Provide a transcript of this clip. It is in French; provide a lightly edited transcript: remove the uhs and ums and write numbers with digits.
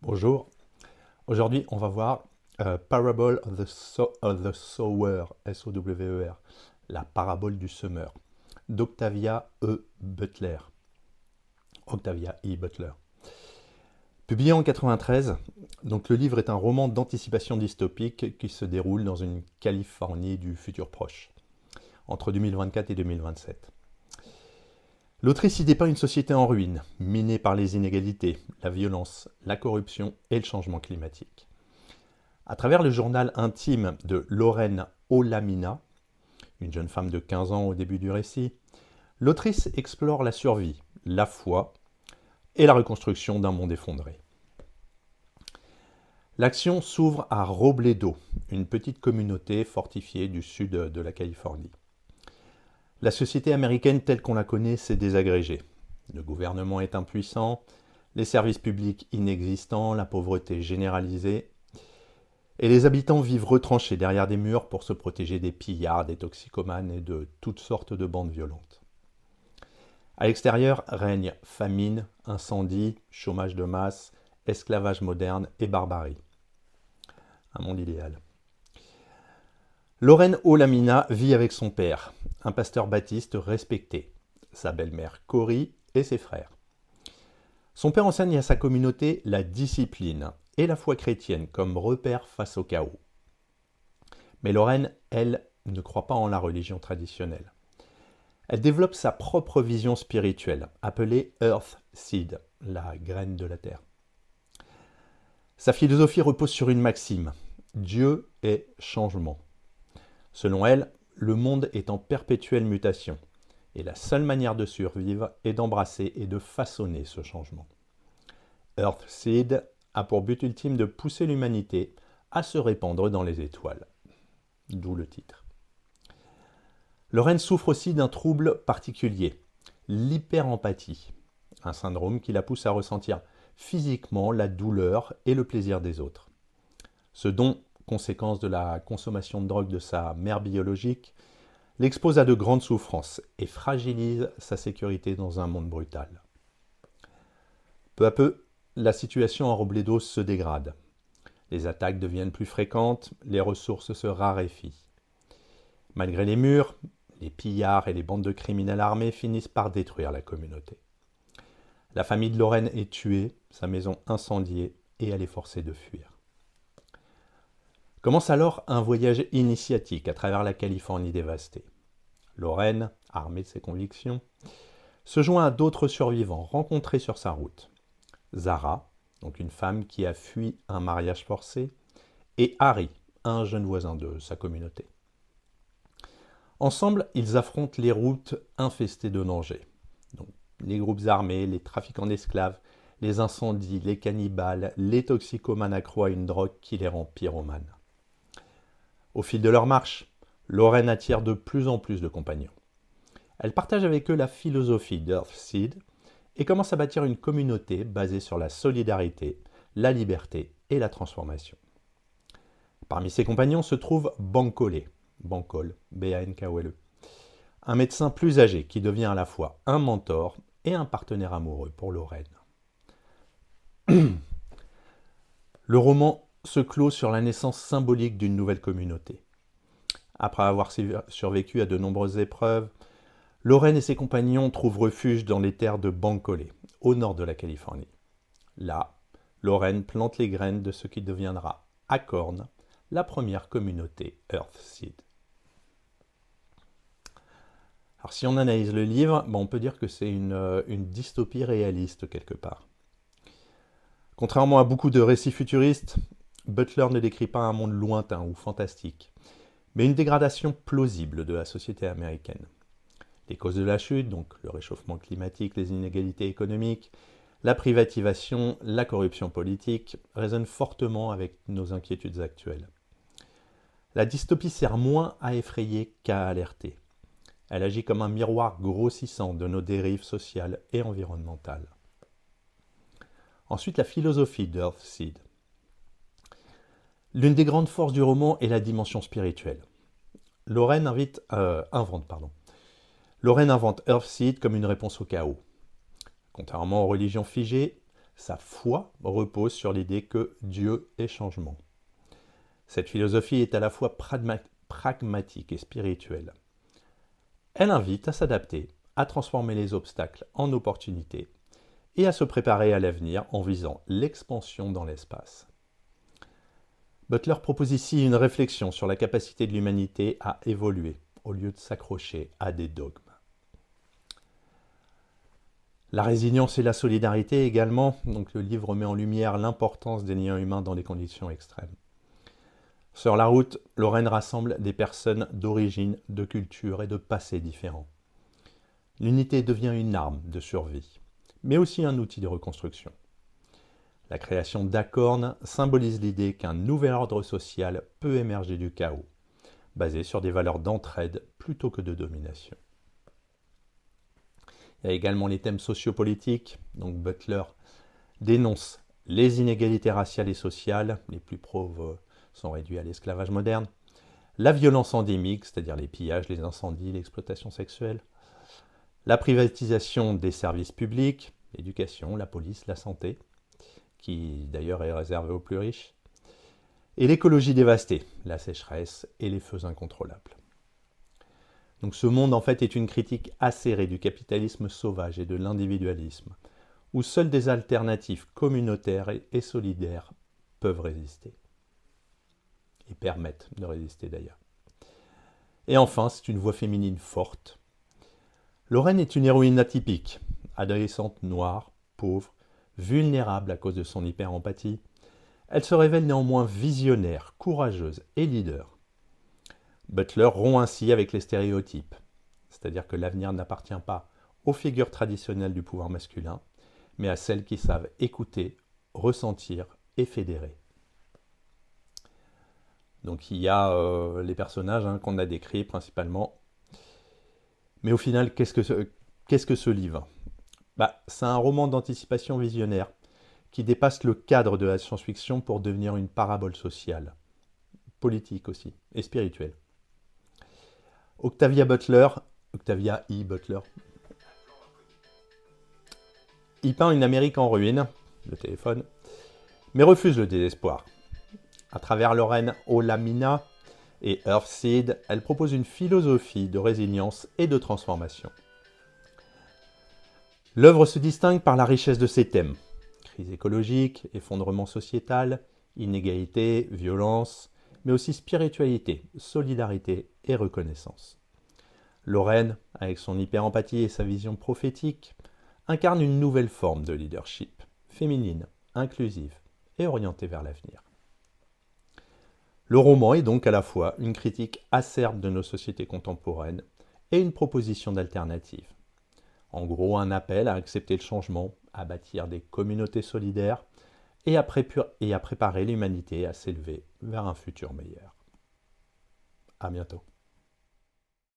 Bonjour, aujourd'hui on va voir Parable of the Sower, S-O-W-E-R, la parabole du semeur, d'Octavia E. Butler. Octavia E. Butler. Publié en 93, donc le livre est un roman d'anticipation dystopique qui se déroule dans une Californie du futur proche, entre 2024 et 2027. L'autrice y dépeint une société en ruine, minée par les inégalités, la violence, la corruption et le changement climatique. À travers le journal intime de Lorraine Olamina, une jeune femme de 15 ans au début du récit, l'autrice explore la survie, la foi et la reconstruction d'un monde effondré. L'action s'ouvre à Robledo, une petite communauté fortifiée du sud de la Californie. La société américaine telle qu'on la connaît s'est désagrégée. Le gouvernement est impuissant, les services publics inexistants, la pauvreté généralisée, et les habitants vivent retranchés derrière des murs pour se protéger des pillards, des toxicomanes et de toutes sortes de bandes violentes. À l'extérieur règnent famine, incendie, chômage de masse, esclavage moderne et barbarie. Un monde idéal. Lorraine Olamina vit avec son père, un pasteur baptiste respecté, sa belle-mère Cory et ses frères. Son père enseigne à sa communauté la discipline et la foi chrétienne comme repère face au chaos. Mais Lorraine, elle, ne croit pas en la religion traditionnelle. Elle développe sa propre vision spirituelle, appelée Earth Seed, la graine de la terre. Sa philosophie repose sur une maxime, Dieu est changement. Selon elle, le monde est en perpétuelle mutation, et la seule manière de survivre est d'embrasser et de façonner ce changement. Earthseed a pour but ultime de pousser l'humanité à se répandre dans les étoiles. D'où le titre. Lorraine souffre aussi d'un trouble particulier, l'hyperempathie, un syndrome qui la pousse à ressentir physiquement la douleur et le plaisir des autres. Ce dont, conséquence de la consommation de drogue de sa mère biologique, l'expose à de grandes souffrances et fragilise sa sécurité dans un monde brutal. Peu à peu, la situation à Robledo se dégrade. Les attaques deviennent plus fréquentes, les ressources se raréfient. Malgré les murs, les pillards et les bandes de criminels armés finissent par détruire la communauté. La famille de Lorraine est tuée, sa maison incendiée et elle est forcée de fuir. Commence alors un voyage initiatique à travers la Californie dévastée. Lorraine, armée de ses convictions, se joint à d'autres survivants rencontrés sur sa route. Zara, donc une femme qui a fui un mariage forcé, et Harry, un jeune voisin de sa communauté. Ensemble, ils affrontent les routes infestées de dangers. Donc, les groupes armés, les trafiquants d'esclaves, les incendies, les cannibales, les toxicomanes accro à une drogue qui les rend pyromanes. Au fil de leur marche, Lorraine attire de plus en plus de compagnons. Elle partage avec eux la philosophie d'Earthseed et commence à bâtir une communauté basée sur la solidarité, la liberté et la transformation. Parmi ses compagnons se trouve Bankole, B-A-N-K-O-L-E, un médecin plus âgé qui devient à la fois un mentor et un partenaire amoureux pour Lorraine. Le roman se clôt sur la naissance symbolique d'une nouvelle communauté. Après avoir survécu à de nombreuses épreuves, Lorraine et ses compagnons trouvent refuge dans les terres de Bankole, au nord de la Californie. Là, Lorraine plante les graines de ce qui deviendra, à Corne, la première communauté Earthseed. Alors si on analyse le livre, on peut dire que c'est une dystopie réaliste quelque part. Contrairement à beaucoup de récits futuristes, Butler ne décrit pas un monde lointain ou fantastique, mais une dégradation plausible de la société américaine. Les causes de la chute, donc le réchauffement climatique, les inégalités économiques, la privatisation, la corruption politique, résonnent fortement avec nos inquiétudes actuelles. La dystopie sert moins à effrayer qu'à alerter. Elle agit comme un miroir grossissant de nos dérives sociales et environnementales. Ensuite, la philosophie d'Earthseed. L'une des grandes forces du roman est la dimension spirituelle. Lorraine invente Earthseed comme une réponse au chaos. Contrairement aux religions figées, Sa foi repose sur l'idée que Dieu est changement. Cette philosophie est à la fois pragmatique et spirituelle. Elle invite à s'adapter, à transformer les obstacles en opportunités et à se préparer à l'avenir en visant l'expansion dans l'espace. Butler propose ici une réflexion sur la capacité de l'humanité à évoluer au lieu de s'accrocher à des dogmes. La résilience et la solidarité également, donc le livre met en lumière l'importance des liens humains dans des conditions extrêmes. Sur la route, Lorraine rassemble des personnes d'origine, de culture et de passé différents. L'unité devient une arme de survie, mais aussi un outil de reconstruction. La création d'Acorn symbolise l'idée qu'un nouvel ordre social peut émerger du chaos, basé sur des valeurs d'entraide plutôt que de domination. Il y a également les thèmes sociopolitiques. Donc Butler dénonce les inégalités raciales et sociales, les plus pauvres sont réduits à l'esclavage moderne, la violence endémique, c'est-à-dire les pillages, les incendies, l'exploitation sexuelle, la privatisation des services publics, l'éducation, la police, la santé, qui d'ailleurs est réservée aux plus riches, et l'écologie dévastée, la sécheresse et les feux incontrôlables. Donc ce monde en fait est une critique acérée du capitalisme sauvage et de l'individualisme, où seules des alternatives communautaires et solidaires peuvent résister. Et permettent de résister d'ailleurs. Et enfin, c'est une voix féminine forte. Lorraine est une héroïne atypique, adolescente noire, pauvre, vulnérable à cause de son hyper-empathie. Elle se révèle néanmoins visionnaire, courageuse et leader. Butler rompt ainsi avec les stéréotypes, c'est-à-dire que l'avenir n'appartient pas aux figures traditionnelles du pouvoir masculin, mais à celles qui savent écouter, ressentir et fédérer. Donc il y a les personnages qu'on a décrits principalement. Mais au final, qu'est-ce que ce livre ? C'est un roman d'anticipation visionnaire qui dépasse le cadre de la science-fiction pour devenir une parabole sociale, politique aussi, et spirituelle. Octavia E. Butler, il peint une Amérique en ruine, le téléphone, mais refuse le désespoir. À travers Lorraine Olamina et Earthseed, elle propose une philosophie de résilience et de transformation. L'œuvre se distingue par la richesse de ses thèmes. Crise écologique, effondrement sociétal, inégalité, violence, mais aussi spiritualité, solidarité et reconnaissance. Lorraine, avec son hyper-empathie et sa vision prophétique, incarne une nouvelle forme de leadership, féminine, inclusive et orientée vers l'avenir. Le roman est donc à la fois une critique acerbe de nos sociétés contemporaines et une proposition d'alternative. En gros, un appel à accepter le changement, à bâtir des communautés solidaires et à préparer l'humanité à s'élever vers un futur meilleur. À bientôt.